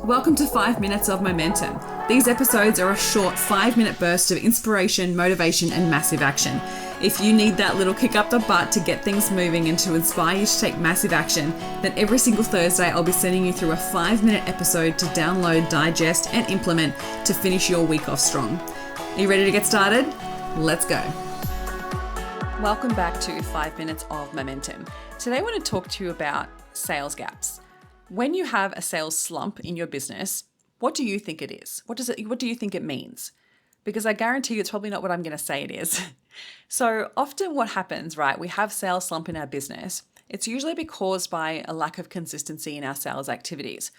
Welcome to 5 Minutes of Momentum. These episodes are a short 5-minute burst of inspiration, motivation, and massive action. If you need that little kick up the butt to get things moving and to inspire you to take massive action, then every single Thursday I'll be sending you through a 5-minute episode to download, digest, and implement to finish your week off strong. Are you ready to get started? Let's go. Welcome back to 5 Minutes of Momentum. Today I want to talk to you about sales gaps. When you have a sales slump in your business, what do you think it is? What do you think it means? Because I guarantee you it's probably not what I'm going to say it is. So often what happens, right, we have sales slump in our business. It's usually caused by a lack of consistency in our sales activities.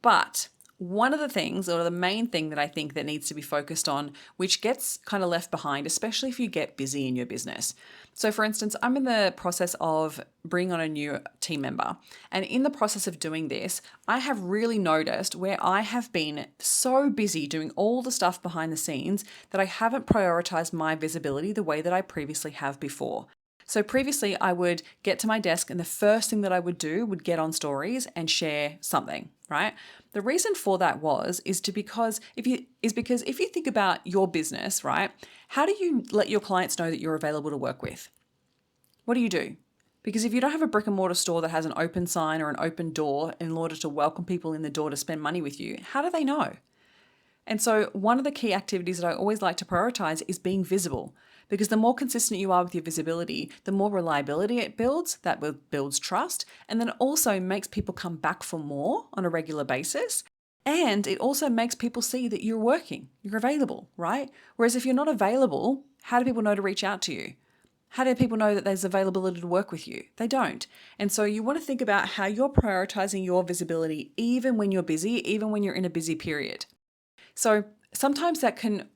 But one of the things, or the main thing that I think that needs to be focused on, which gets kind of left behind, especially if you get busy in your business. So for instance, I'm in the process of bringing on a new team member. And in the process of doing this, I have really noticed where I have been so busy doing all the stuff behind the scenes that I haven't prioritized my visibility the way that I previously have before. So previously I would get to my desk and the first thing that I would do would get on stories and share something, right? The reason for that is because if you think about your business, right? How do you let your clients know that you're available to work with? What do you do? Because if you don't have a brick and mortar store that has an open sign or an open door in order to welcome people in the door to spend money with you, how do they know? And so one of the key activities that I always like to prioritize is being visible, because the more consistent you are with your visibility, the more reliability it builds, that builds trust, and then it also makes people come back for more on a regular basis. And it also makes people see that you're working, you're available, right? Whereas if you're not available, how do people know to reach out to you? How do people know that there's availability to work with you? They don't. And so you want to think about how you're prioritizing your visibility even when you're busy, even when you're in a busy period. So sometimes that can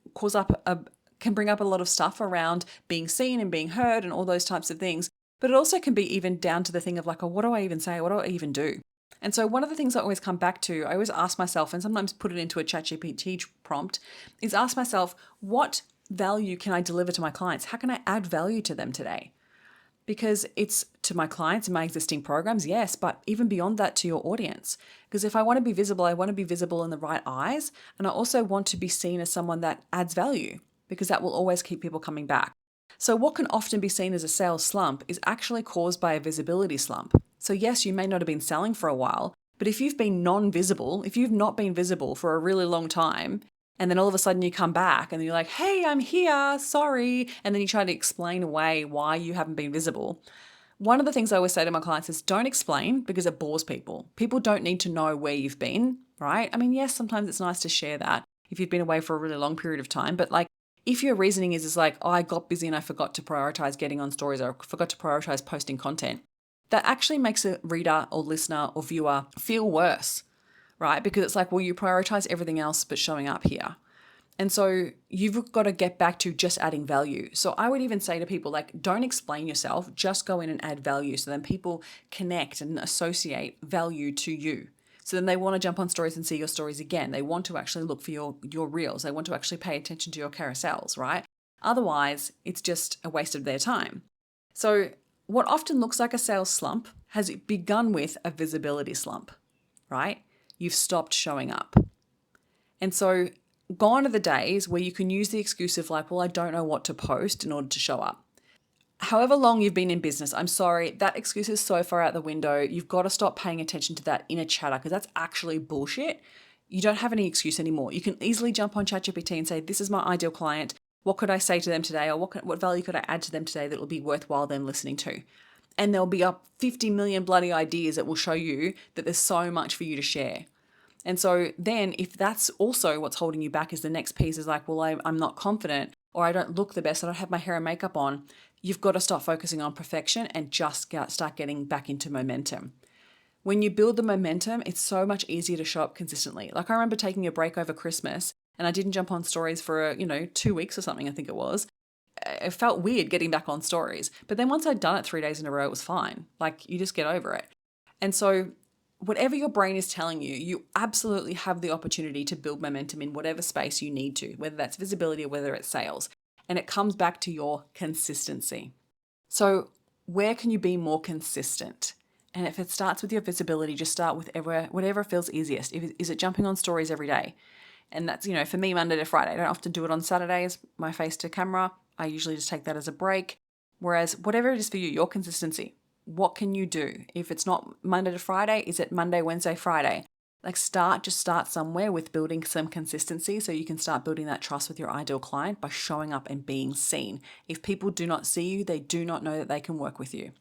bring up a lot of stuff around being seen and being heard and all those types of things. But it also can be even down to the thing of like, oh, what do I even say? What do I even do? And so one of the things I always come back to, I always ask myself, and sometimes put it into a ChatGPT prompt, is ask myself, what value can I deliver to my clients? How can I add value to them today? Because it's to my clients and my existing programs, yes, but even beyond that to your audience. Because if I want to be visible, I want to be visible in the right eyes. And I also want to be seen as someone that adds value, because that will always keep people coming back. So what can often be seen as a sales slump is actually caused by a visibility slump. So yes, you may not have been selling for a while, but if you've been non-visible, if you've not been visible for a really long time, and then all of a sudden you come back and you're like, hey, I'm here, sorry. And then you try to explain away why you haven't been visible. One of the things I always say to my clients is don't explain, because it bores people. People don't need to know where you've been, right? I mean, yes, sometimes it's nice to share that if you've been away for a really long period of time, but like if your reasoning is like, oh, I got busy and I forgot to prioritize getting on stories, or forgot to prioritize posting content, that actually makes a reader or listener or viewer feel worse, right? Because it's like, well, you prioritize everything else but showing up here. And so you've got to get back to just adding value. So I would even say to people, like, don't explain yourself, just go in and add value. So then people connect and associate value to you. So then they want to jump on stories and see your stories again. They want to actually look for your reels. They want to actually pay attention to your carousels, right? Otherwise, it's just a waste of their time. So what often looks like a sales slump has begun with a visibility slump, right? You've stopped showing up. And so gone are the days where you can use the excuse of like, well, I don't know what to post in order to show up. However long you've been in business, I'm sorry, that excuse is so far out the window. You've got to stop paying attention to that inner chatter, because that's actually bullshit. You don't have any excuse anymore. You can easily jump on ChatGPT and say, this is my ideal client. What could I say to them today? Or what value could I add to them today that will be worthwhile them listening to? And there'll be up 50 million bloody ideas that will show you that there's so much for you to share. And so then if that's also what's holding you back, is the next piece is like, well, I'm not confident, or I don't look the best, I don't have my hair and makeup on. You've got to stop focusing on perfection and just start getting back into momentum. When you build the momentum, it's so much easier to show up consistently. Like I remember taking a break over Christmas and I didn't jump on stories for, 2 weeks or something, I think it was. It felt weird getting back on stories. But then once I'd done it 3 days in a row, it was fine. Like you just get over it. And so whatever your brain is telling you, you absolutely have the opportunity to build momentum in whatever space you need to, whether that's visibility or whether it's sales. And it comes back to your consistency. So where can you be more consistent? And if it starts with your visibility, just start with whatever feels easiest. Is it jumping on stories every day? And that's, for me, Monday to Friday. I don't often do it on Saturdays, my face to camera. I usually just take that as a break. Whereas whatever it is for you, your consistency, what can you do? If it's not Monday to Friday, is it Monday, Wednesday, Friday? Just start somewhere with building some consistency so you can start building that trust with your ideal client by showing up and being seen. If people do not see you, they do not know that they can work with you.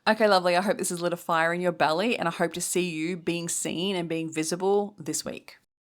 Okay, lovely. I hope this has lit a fire in your belly, and I hope to see you being seen and being visible this week.